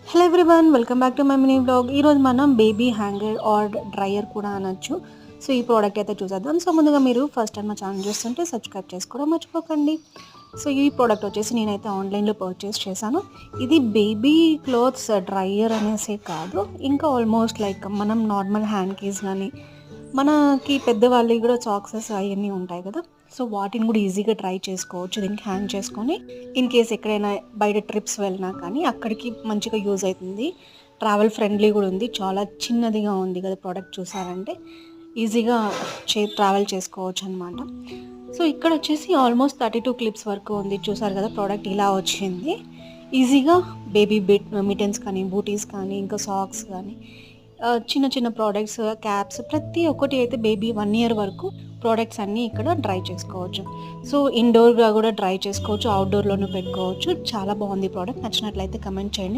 Hello everyone, welcome back to my mini blog. ఈరోజు మనం baby hanger are dryer కూడా అనొచ్చు. సో ఈ ప్రోడక్ట్ అయితే చూసేద్దాం. సో ముందుగా మీరు ఫస్ట్ టైం మా ఛానల్ చూస్తుంటే సబ్స్క్రైబ్ చేసుకోవడం మర్చిపోకండి. సో ఈ ప్రోడక్ట్ వచ్చేసి నేనైతే ఆన్లైన్లో పర్చేస్ చేశాను. ఇది బేబీ క్లోత్స్ డ్రైయర్ అనేసే కాదు, ఇంకా ఆల్మోస్ట్ లైక్ మనం నార్మల్ హ్యాండ్ కీస్ కానీ మనకి పెద్దవాళ్ళకి కూడా సాక్సెస్ అవన్నీ ఉంటాయి కదా. సో వాటిని కూడా ఈజీగా ట్రై చేసుకోవచ్చు. దీనికి హ్యాంగ్ చేసుకొని ఇన్ కేస్ ఎక్కడైనా బయట ట్రిప్స్ వెళ్ళినా కానీ అక్కడికి మంచిగా యూజ్ అవుతుంది. ట్రావెల్ ఫ్రెండ్లీ కూడా ఉంది. చాలా చిన్నదిగా ఉంది కదా ప్రోడక్ట్, చూసారంటే ఈజీగా ట్రావెల్ చేసుకోవచ్చు అనమాట. సో ఇక్కడ వచ్చేసి ఆల్మోస్ట్ 32 క్లిప్స్ వరకు ఉంది. చూసారు కదా ప్రోడక్ట్ ఇలా వచ్చింది. ఈజీగా బేబీ మిటన్స్ కానీ, బూటీస్ కానీ, ఇంకా సాక్స్ కానీ, చిన్న చిన్న ప్రోడక్ట్స్, క్యాప్స్, ప్రతి ఒక్కటి అయితే బేబీ 1 ఇయర్ వరకు ప్రోడక్ట్స్ అన్నీ ఇక్కడ డ్రై చేసుకోవచ్చు. సో ఇండోర్గా కూడా డ్రై చేసుకోవచ్చు, అవుట్డోర్లోనూ పెట్టుకోవచ్చు. చాలా బాగుంది ప్రోడక్ట్. నచ్చినట్లయితే కమెంట్ చేయండి.